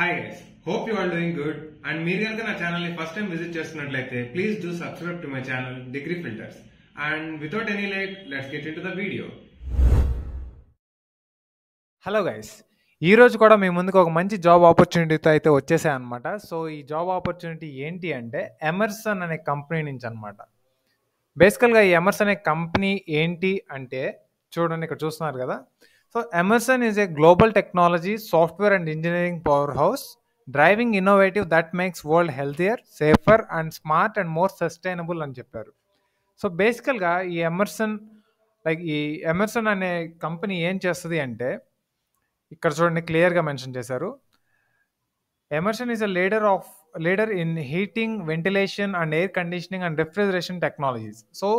Hi guys, hope you are doing good. And మీరు కనుక నా ఛానల్ ని ఫస్ట్ టైం విజిట్ చేస్తున్నట్లయితే please do subscribe to my channel degree filters. And without any late, let's get into the video. Hello guys, ఈరోజు కూడా మీ ముందుకు ఒక మంచి జాబ్ ఆపర్చునిటీతో అయితే వచ్చేసాయి అనమాట. సో ఈ జాబ్ ఆపర్చునిటీ ఏంటి అంటే ఎమర్సన్ అనే కంపెనీ నుంచి అనమాట. బేసికల్గా ఈ ఎమర్సన్ అనే కంపెనీ ఏంటి అంటే చూడండి, ఇక్కడ చూస్తున్నారు కదా. So Emerson is a global technology software and engineering power house driving innovative that makes world healthier, safer and smart and more sustainable అని చెప్పారు. సో బేసికల్గా ఈ ఎమర్సన్ అనే కంపెనీ ఏం చేస్తుంది అంటే ఇక్కడ చూడండి, క్లియర్గా మెన్షన్ చేశారు. Emerson is a leader in heating, ventilation and air conditioning and refrigeration technologies. So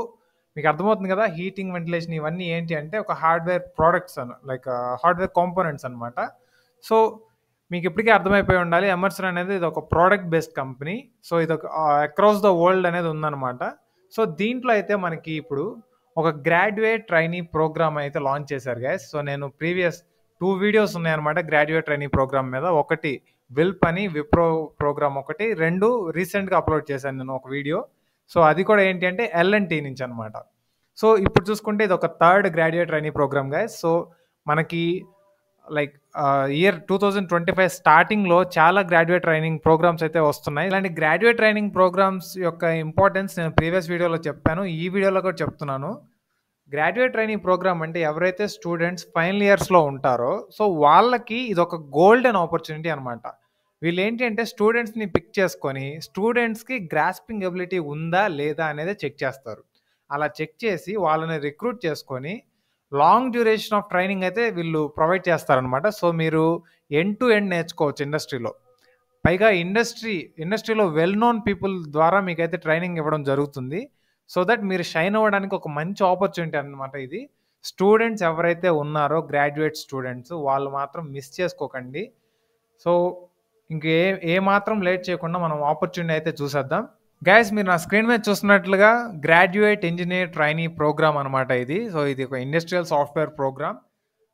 మీకు అర్థమవుతుంది కదా, హీటింగ్, వెంటిలేషన్ ఇవన్నీ ఏంటి అంటే ఒక హార్డ్వేర్ ప్రోడక్ట్స్ హార్డ్వేర్ కాంపోనెంట్స్ అనమాట. సో మీకు ఇప్పటికే అర్థమైపోయి ఉండాలి, ఎమర్సన్ అనేది ఇది ఒక ప్రోడక్ట్ బేస్డ్ కంపెనీ. సో ఇది ఒక అక్రాస్ ద వరల్డ్ అనేది ఉందన్నమాట. సో దీంట్లో అయితే మనకి ఇప్పుడు ఒక గ్రాడ్యుయేట్ ట్రైనీ ప్రోగ్రామ్ అయితే లాంచ్ చేశారు గైస్. సో నేను ప్రీవియస్ 2 వీడియోస్ ఉన్నాయన్నమాట గ్రాడ్యుయేట్ ట్రైనింగ్ ప్రోగ్రామ్ మీద. ఒకటి విల్ప్ అని విప్రో ప్రోగ్రామ్, ఒకటి 2 రీసెంట్గా అప్లోడ్ చేశాను నేను ఒక వీడియో. సో అది కూడా ఏంటి అంటే L&T నుంచి అనమాట. సో ఇప్పుడు చూసుకుంటే ఇది ఒక 3rd graduate training program guys. So మనకి ఇయర్ 2025 స్టార్టింగ్లో చాలా గ్రాడ్యుయేట్ ట్రైనింగ్ ప్రోగ్రామ్స్ అయితే వస్తున్నాయి. ఇలాంటి గ్రాడ్యుయేట్ ట్రైనింగ్ ప్రోగ్రామ్స్ యొక్క ఇంపార్టెన్స్ నేను ప్రీవియస్ వీడియోలో చెప్పాను, ఈ వీడియోలో కూడా చెప్తున్నాను. గ్రాడ్యుయేట్ ట్రైనింగ్ ప్రోగ్రామ్ అంటే ఎవరైతే స్టూడెంట్స్ ఫైనల్ ఇయర్స్లో ఉంటారో సో వాళ్ళకి ఇది ఒక గోల్డెన్ ఆపర్చునిటీ అనమాట. వీళ్ళు ఏంటి అంటే స్టూడెంట్స్ని పిక్ చేసుకొని స్టూడెంట్స్కి గ్రాస్పింగ్ ఎబిలిటీ ఉందా లేదా అనేది చెక్ చేస్తారు. అలా చెక్ చేసి వాళ్ళని రిక్రూట్ చేసుకొని లాంగ్ డ్యూరేషన్ ఆఫ్ ట్రైనింగ్ అయితే వీళ్ళు ప్రొవైడ్ చేస్తారనమాట. సో మీరు ఎండ్ టు ఎండ్ నేర్చుకోవచ్చు ఇండస్ట్రీలో. పైగా ఇండస్ట్రీలో వెల్ నోన్ పీపుల్ ద్వారా మీకైతే ట్రైనింగ్ ఇవ్వడం జరుగుతుంది. సో దట్ మీరు షైన్ అవ్వడానికి ఒక మంచి ఆపర్చునిటీ అనమాట ఇది. స్టూడెంట్స్ ఎవరైతే ఉన్నారో గ్రాడ్యుయేట్ స్టూడెంట్స్ వాళ్ళు మాత్రం మిస్ చేసుకోకండి. సో ఏ మాత్రం లేట్ చేయకుండా మనం ఆపర్చునిటీ అయితే చూసేద్దాం. గైస్, మీరు నా స్క్రీన్ మీద చూస్తున్నట్లుగా గ్రాడ్యుయేట్ ఇంజనీర్ ట్రైనీ ప్రోగ్రామ్ అనమాట ఇది. సో ఇది ఒక ఇండస్ట్రియల్ సాఫ్ట్వేర్ ప్రోగ్రామ్.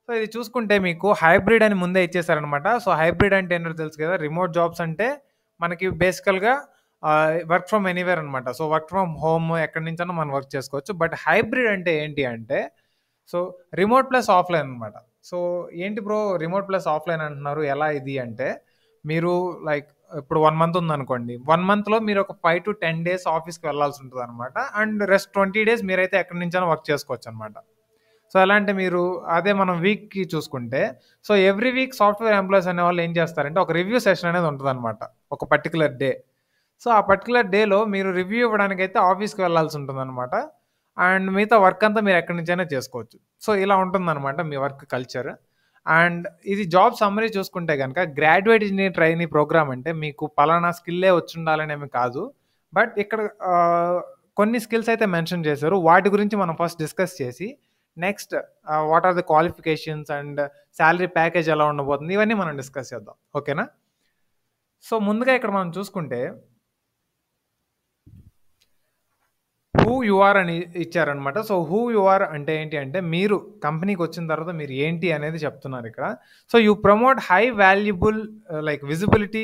సో ఇది చూసుకుంటే మీకు హైబ్రిడ్ అని ముందే ఇచ్చేసారనమాట. సో హైబ్రిడ్ అంటే ఏంటో తెలుసు కదా, రిమోట్ జాబ్స్ అంటే మనకి బేసికల్గా వర్క్ ఫ్రమ్ ఎనీవేర్ అనమాట. సో వర్క్ ఫ్రమ్ హోమ్ ఎక్కడి నుంచైనా మనం వర్క్ చేసుకోవచ్చు. బట్ హైబ్రిడ్ అంటే ఏంటి అంటే సో రిమోట్ ప్లస్ ఆఫ్లైన్ అనమాట. సో ఏంటి బ్రో రిమోట్ ప్లస్ ఆఫ్లైన్ అంటున్నారు, ఎలా ఇది అంటే మీరు ఇప్పుడు 1 మంత్ ఉందనుకోండి, 1 మంత్లో మీరు ఒక 5 to 10 days ఆఫీస్కి వెళ్ళాల్సి ఉంటుంది అనమాట. అండ్ రెస్ట్ 20 days మీరైతే ఎక్కడి నుంచైనా వర్క్ చేసుకోవచ్చు అనమాట. సో ఎలా అంటే మీరు అదే మనం వీక్కి చూసుకుంటే so every week software employees అనే వాళ్ళు ఏం చేస్తారంటే ఒక రివ్యూ సెషన్ అనేది ఉంటుంది అనమాట, ఒక పర్టికులర్ డే. సో ఆ పర్టికులర్ డేలో మీరు రివ్యూ ఇవ్వడానికి అయితే ఆఫీస్కి వెళ్ళాల్సి ఉంటుంది అనమాట. అండ్ మిగతా వర్క్ అంతా మీరు ఎక్కడి నుంచైనా చేసుకోవచ్చు. సో ఇలా ఉంటుందన్నమాట మీ వర్క్ కల్చర్. అండ్ ఇది జాబ్ సమ్మరీ చూసుకుంటే కనుక గ్రాడ్యుయేట్ ఇంజనీర్ ట్రైనింగ్ ప్రోగ్రామ్ అంటే మీకు పలానా స్కిల్లే వచ్చి ఉండాలనేమి కాదు. బట్ ఇక్కడ కొన్ని స్కిల్స్ అయితే మెన్షన్ చేశారు. వాటి గురించి మనం ఫస్ట్ డిస్కస్ చేసి next what are the qualifications and salary package ఎలా ఉండబోతుంది ఇవన్నీ మనం డిస్కస్ చేద్దాం, ఓకేనా. సో ముందుగా ఇక్కడ మనం చూసుకుంటే హూ యు ఆర్ అని ఇచ్చారనమాట. సో హూ యు ఆర్ అంటే ఏంటి అంటే మీరు కంపెనీకి వచ్చిన తర్వాత మీరు ఏంటి అనేది చెప్తున్నారు ఇక్కడ. So you promote high valuable visibility,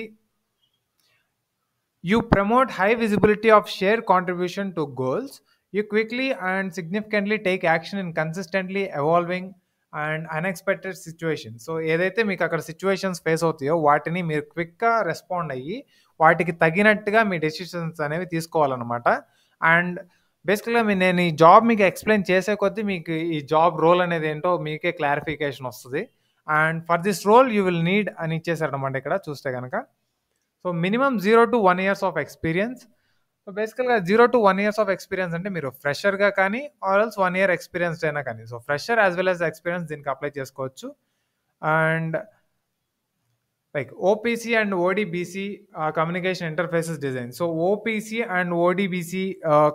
you promote high visibility of share contribution to goals, you quickly and significantly take action in consistently evolving and unexpected situation. So ఏదైతే మీకు అక్కడ సిచ్యువేషన్స్ ఫేస్ అవుతాయో వాటిని మీరు క్విక్గా రెస్పాండ్ అయ్యి వాటికి తగినట్టుగా మీ డెసిషన్స్ అనేవి తీసుకోవాలన్నమాట. అండ్ బేసికల్గా నేను ఈ జాబ్ మీకు ఎక్స్ప్లెయిన్ చేసే కొద్దీ మీకు ఈ జాబ్ రోల్ అనేది ఏంటో మీకే క్లారిఫికేషన్ వస్తుంది. And for this role you will need అని ఇచ్చేసారనమాట ఇక్కడ చూస్తే కనుక. So minimum 0 to 1 years of experience. So బేసికల్గా 0 to 1 years ఆఫ్ ఎక్స్పీరియన్స్ అంటే మీరు ఫ్రెషర్గా కానీ ఆర్ ఎల్స్ 1 year ఎక్స్పీరియన్స్డ్ అయినా కానీ. So fresher as well as experience దీనికి అప్లై చేసుకోవచ్చు. And OPC and ODBC communication interfaces design. So OPC and ODBC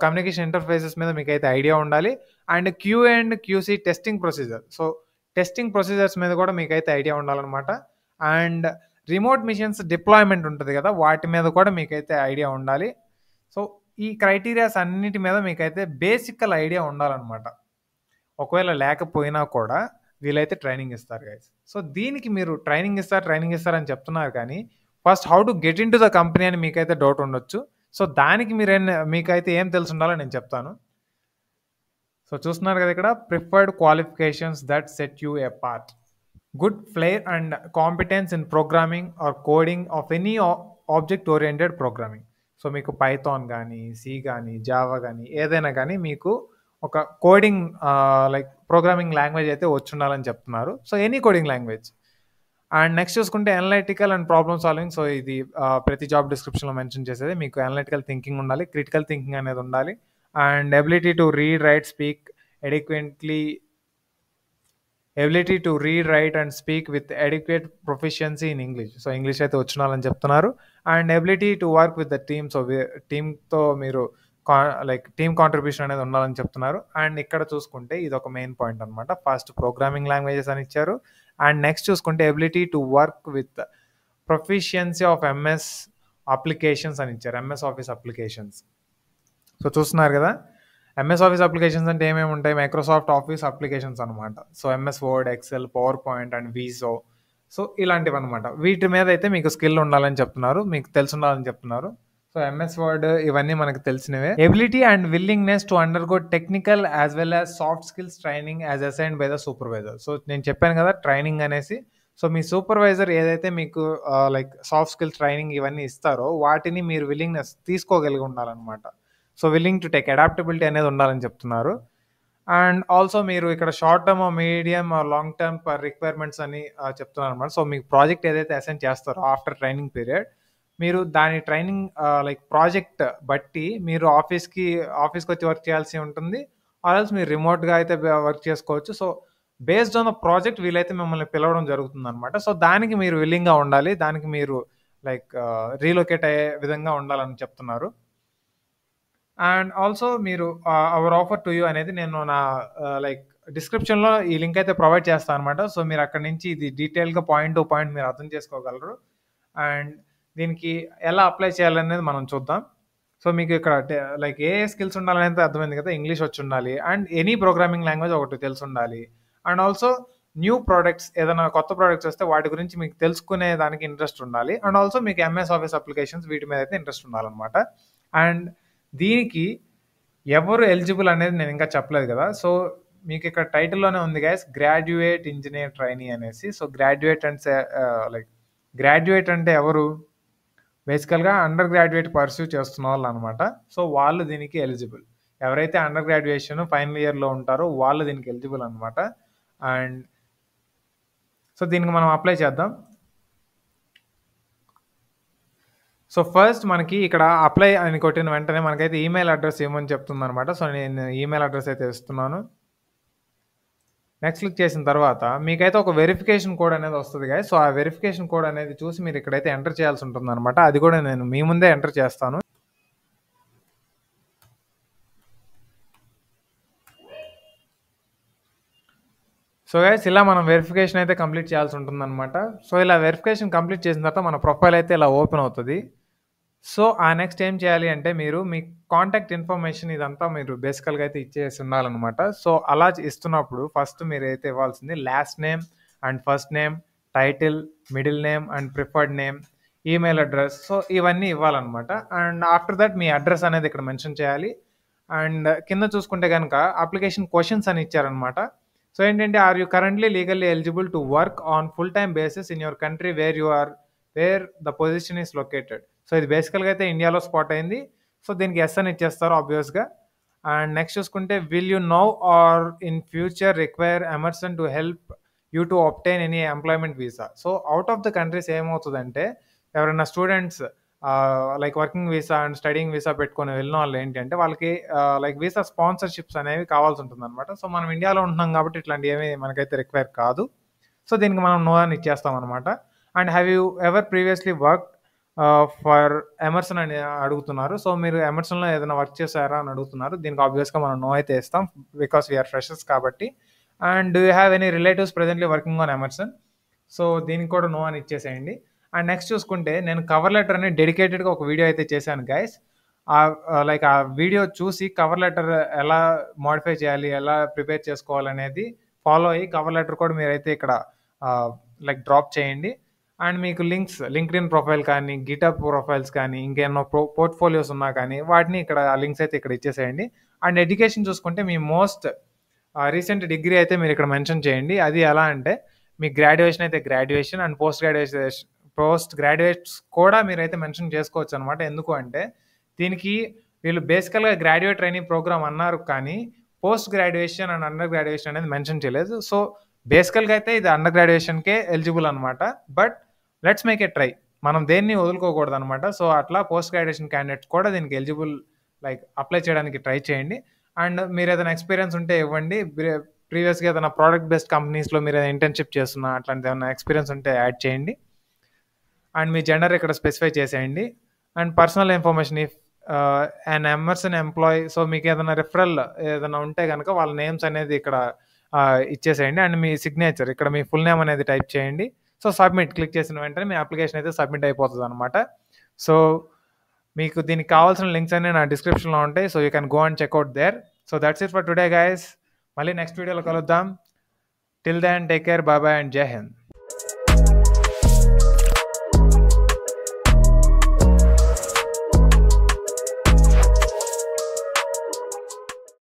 communication interfaces మీద మీకు అయితే ఐడియా ఉండాలి. And Q and QC testing procedure. So testing procedures మీద కూడా మీకు అయితే ఐడియా ఉండాలన్నమాట. అండ్ రిమోట్ మిషన్స్ డిప్లాయ్మెంట్ ఉంటుంది కదా, వాటి మీద కూడా మీకైతే ఐడియా ఉండాలి. సో ఈ క్రైటీరియాస్ అన్నిటి మీద మీకైతే బేసికల్ ఐడియా ఉండాలన్నమాట. ఒకవేళ లేకపోయినా కూడా వీళ్ళైతే ట్రైనింగ్ ఇస్తారు గైస్. సో దీనికి మీరు ట్రైనింగ్ ఇస్తారని చెప్తున్నారు కానీ first how to get in to the company అని మీకైతే డౌట్ ఉండొచ్చు. సో దానికి మీకైతే ఏం తెలిసి ఉండాలో నేను చెప్తాను. సో చూస్తున్నారు కదా ఇక్కడ, preferred qualifications that set you apart. Good flair and competence in programming or coding of any object oriented programming. So మీకు పైథాన్ కానీ, సి కానీ, జావా కానీ ఏదైనా కానీ మీకు ఒక కోడింగ్ లైక్ ప్రోగ్రామింగ్ లాంగ్వేజ్ అయితే వచ్చి ఉండాలని చెప్తున్నారు. So any coding language. And next చూసుకుంటే analytical and problem solving. So ఇది ప్రతి జాబ్ డిస్క్రిప్షన్లో మెన్షన్ చేసేది. మీకు అనలిటికల్ థింకింగ్ ఉండాలి, క్రిటికల్ థింకింగ్ అనేది ఉండాలి, and ability to read, write, speak adequately, ability to read, write and speak with adequate proficiency in English. So English అయితే వచ్చినాలని చెప్తున్నారు. And ability to work with the team. So టీమ్తో మీరు like team contribution అనేది ఉండాలని చెప్తున్నారు. And ఇక్కడ చూసుకుంటే ఇది ఒక మెయిన్ పాయింట్ అనమాట. ఫస్ట్ ప్రోగ్రామింగ్ లాంగ్వేజెస్ అని ఇచ్చారు. అండ్ నెక్స్ట్ చూసుకుంటే ability to work with proficiency of MS applications అని ఇచ్చారు, ఎంఎస్ ఆఫీస్ అప్లికేషన్స్. సో చూస్తున్నారు కదా, ఎంఎస్ ఆఫీస్ అప్లికేషన్స్ అంటే ఏమేమి ఉంటాయి? మైక్రోసాఫ్ట్ ఆఫీస్ అప్లికేషన్స్ అనమాట. So MS Word, Excel, PowerPoint and Visio. So ఇలాంటివి అనమాట. వీటి మీద అయితే మీకు స్కిల్ ఉండాలని చెప్తున్నారు, మీకు తెలిసి ఉండాలని చెప్తున్నారు. సో ఎంఎస్ వర్డ్ ఇవన్నీ మనకు తెలిసినవే. Ability and willingness to undergo technical as well as soft skills training as assigned by the supervisor. So నేను చెప్పాను కదా ట్రైనింగ్ అనేసి. సో మీ సూపర్వైజర్ ఏదైతే మీకు లైక్ సాఫ్ట్ స్కిల్స్ ట్రైనింగ్ ఇవన్నీ ఇస్తారో వాటిని మీరు విల్లింగ్నెస్ తీసుకోగలిగి ఉండాలన్నమాట. So willing to take, adaptability అనేది ఉండాలని చెప్తున్నారు. అండ్ ఆల్సో మీరు ఇక్కడ short term, medium, long term requirements అని చెప్తున్నారు అనమాట. సో మీకు ప్రాజెక్ట్ ఏదైతే అసైన్ చేస్తారో ఆఫ్టర్ ట్రైనింగ్ పీరియడ్, మీరు దాని ట్రైనింగ్ లైక్ ప్రాజెక్ట్ బట్టి మీరు ఆఫీస్కి వచ్చి వర్క్ చేయాల్సి ఉంటుంది, ఆల్స్ మీరు రిమోట్గా అయితే వర్క్ చేసుకోవచ్చు. So based on the project వీలైతే మిమ్మల్ని పిలవడం జరుగుతుంది అనమాట. సో దానికి మీరు విల్లింగ్గా ఉండాలి, దానికి మీరు లైక్ రీలొకేట్ అయ్యే విధంగా ఉండాలని చెప్తున్నారు. అండ్ ఆల్సో మీరు అవర్ ఆఫర్ టు యూ అనేది నేను నా లైక్ డిస్క్రిప్షన్లో ఈ లింక్ అయితే ప్రొవైడ్ చేస్తాను అనమాట. సో మీరు అక్కడ నుంచి ఇది డీటెయిల్గా పాయింట్ టు పాయింట్ మీరు అర్థం చేసుకోగలరు. అండ్ దీనికి ఎలా అప్లై చేయాలనేది మనం చూద్దాం. సో మీకు ఇక్కడ లైక్ ఏ స్కిల్స్ ఉండాలనేది అర్థమైంది కదా. ఇంగ్లీష్ వచ్చి ఉండాలి, అండ్ ఎనీ ప్రోగ్రామింగ్ లాంగ్వేజ్ ఒకటి తెలిసి ఉండాలి. అండ్ ఆల్సో న్యూ ప్రోడక్ట్స్, ఏదైనా కొత్త ప్రోడక్ట్స్ వస్తే వాటి గురించి మీకు తెలుసుకునే దానికి ఇంట్రెస్ట్ ఉండాలి. అండ్ ఆల్సో మీకు ఎంఎస్ ఆఫీస్ అప్లికేషన్స్ వీటి మీద అయితే ఇంట్రెస్ట్ ఉండాలన్నమాట. అండ్ దీనికి ఎవరు ఎలిజిబుల్ అనేది నేను ఇంకా చెప్పలేదు కదా. సో మీకు ఇక్కడ టైటిల్లోనే ఉంది గైస్, గ్రాడ్యుయేట్ ఇంజనీర్ ట్రైనీ అనేసి. సో గ్రాడ్యుయేట్ అంటే లైక్ గ్రాడ్యుయేట్ అంటే ఎవరు? బేసికల్గా అండర్ గ్రాడ్యుయేట్ పర్స్యూ చేస్తున్న వాళ్ళు అనమాట. సో వాళ్ళు దీనికి ఎలిజిబుల్. ఎవరైతే అండర్ గ్రాడ్యుయేషన్ ఫైనల్ ఇయర్లో ఉంటారో వాళ్ళు దీనికి ఎలిజిబుల్ అనమాట. అండ్ సో దీనికి మనం అప్లై చేద్దాం. సో ఫస్ట్ మనకి ఇక్కడ అప్లై అని కొట్టిన వెంటనే మనకైతే ఈమెయిల్ అడ్రస్ ఏమని చెప్తుంది అనమాట. సో నేను ఈమెయిల్ అడ్రస్ అయితే ఇస్తున్నాను. నెక్స్ట్ క్లిక్ చేసిన తర్వాత మీకైతే ఒక వెరిఫికేషన్ కోడ్ అనేది వస్తుంది కదా. సో ఆ వెరిఫికేషన్ కోడ్ అనేది చూసి మీరు ఇక్కడైతే ఎంటర్ చేయాల్సి ఉంటుంది అనమాట. అది కూడా నేను మీ ముందే ఎంటర్ చేస్తాను. సో గైస్ ఇలా మనం వెరిఫికేషన్ అయితే కంప్లీట్ చేయాల్సి ఉంటుంది అనమాట. సో ఇలా వెరిఫికేషన్ కంప్లీట్ చేసిన తర్వాత మన ప్రొఫైల్ అయితే ఇలా ఓపెన్ అవుతుంది. సో ఆ నెక్స్ట్ ఏం చేయాలి అంటే మీరు మీ కాంటాక్ట్ ఇన్ఫర్మేషన్ ఇదంతా మీరు బేసికల్గా అయితే ఇచ్చేసి ఉండాలన్నమాట. సో అలా ఇస్తున్నప్పుడు ఫస్ట్ మీరు అయితే ఇవ్వాల్సింది last name and first name, title, middle name and preferred name, email address. So ఇవన్నీ ఇవ్వాలన్నమాట. అండ్ ఆఫ్టర్ దట్ మీ అడ్రస్ అనేది ఇక్కడ మెన్షన్ చేయాలి. అండ్ కింద చూసుకుంటే కనుక అప్లికేషన్ క్వశ్చన్స్ అని ఇచ్చారనమాట. సో ఏంటంటే, are you currently legally eligible to work on full time basis in your country where the position is located. So ఇది బేసికల్గా అయితే ఇండియాలో స్పాట్ అయింది. సో దీనికి ఎస్ అని ఇచ్చేస్తారు ఆబ్వియస్గా. అండ్ నెక్స్ట్ చూసుకుంటే, will you now or in future require Emerson to help you to obtain any employment visa. So out of the countries ఏమవుతుందంటే, ఎవరైనా students like working visa and studying visa పెట్టుకొని వెళ్ళిన వాళ్ళు ఏంటంటే వాళ్ళకి లైక్ వీసా స్పాన్సర్షిప్స్ అనేవి కావాల్సి ఉంటుంది అనమాట. సో మనం ఇండియాలో ఉంటున్నాం కాబట్టి ఇట్లాంటివి ఏమీ మనకైతే రిక్వైర్ కాదు. సో దీనికి మనం నో అని ఇచ్చేస్తాం అనమాట. And have you ever previously work for Emerson అని అడుగుతున్నారు. సో మీరు ఎమర్సన్లో ఏదైనా వర్క్ చేశారా అని అడుగుతున్నారు. దీనికి ఆబ్వియస్గా మనం నో అయితే ఇస్తాం బికాస్ వీఆర్ ఫ్రెషర్స్ కాబట్టి. And do you have any relatives presently working on Emerson? So దీనికి కూడా నో అని ఇచ్చేసేయండి. అండ్ నెక్స్ట్ చూసుకుంటే, నేను కవర్ లెటర్ అనేది డెడికేటెడ్గా ఒక వీడియో అయితే చేశాను గైస్. ఆ వీడియో చూసి కవర్ లెటర్ ఎలా మోడిఫై చేయాలి, ఎలా ప్రిపేర్ చేసుకోవాలనేది ఫాలో అయ్యి కవర్ లెటర్ కూడా మీరైతే ఇక్కడ లైక్ డ్రాప్ చేయండి. అండ్ మీకు లింక్స్ లింక్డ్ఇన్ ప్రొఫైల్ కానీ, గిటప్ ప్రొఫైల్స్ కానీ, ఇంకేమో పోర్ట్ఫోలియోస్ ఉన్నా కానీ వాటిని ఇక్కడ లింక్స్ అయితే ఇక్కడ ఇచ్చేసేయండి. అండ్ ఎడ్యుకేషన్ చూసుకుంటే మీ మోస్ట్ రీసెంట్ డిగ్రీ అయితే మీరు ఇక్కడ మెన్షన్ చేయండి. అది ఎలా అంటే మీ గ్రాడ్యుయేషన్ అయితే గ్రాడ్యుయేషన్ అండ్ పోస్ట్ గ్రాడ్యుయేట్స్ కూడా మీరైతే మెన్షన్ చేసుకోవచ్చు అనమాట. ఎందుకు అంటే దీనికి వీళ్ళు బేసికల్గా గ్రాడ్యుయేట్ ట్రైనింగ్ ప్రోగ్రామ్ అన్నారు, కానీ post graduation and under graduation అనేది మెన్షన్ చేయలేదు. సో బేసికల్గా అయితే ఇది అండర్ గ్రాడ్యుయేషన్కే ఎలిజిబుల్ అనమాట. But let's make a try, మనం దేన్ని వదులుకోకూడదు అనమాట. సో అట్లా పోస్ట్ గ్రాడ్యుయేషన్ క్యాండిడేట్స్ కూడా దీనికి ఎలిజిబుల్ లైక్ అప్లై చేయడానికి ట్రై చేయండి. అండ్ మీరు ఏదైనా ఎక్స్పీరియన్స్ ఉంటే ఇవ్వండి. ప్రీవియస్గా ఏదైనా ప్రోడక్ట్ బేస్డ్ కంపెనీస్లో మీరు ఏదైనా ఇంటర్న్షిప్ చేస్తున్నా అట్లాంటి ఏమైనా ఎక్స్పీరియన్స్ ఉంటే యాడ్ చేయండి. అండ్ మీ జెండర్ ఇక్కడ స్పెసిఫై చేసేయండి. And personal information if and Emerson employee, so మీకు ఏదైనా రిఫరల్ ఏదైనా ఉంటే కనుక వాళ్ళ నేమ్స్ అనేది ఇక్కడ ఇచ్చేసేయండి. అండ్ మీ సిగ్నేచర్ ఇక్కడ మీ ఫుల్ నేమ్ అనేది టైప్ చేయండి. సో సబ్మిట్ క్లిక్ చేసిన వెంటనే మీ అప్లికేషన్ అయితే సబ్మిట్ అయిపోతుంది అనమాట. సో మీకు దీనికి కావాల్సిన లింక్స్ అన్ని నా డిస్క్రిప్షన్లో ఉంటాయి. So you can go and check out there. So that's it for today guys. మళ్ళీ నెక్స్ట్ వీడియోలో కలుద్దాం. Till then take care, bye bye and జై హింద్.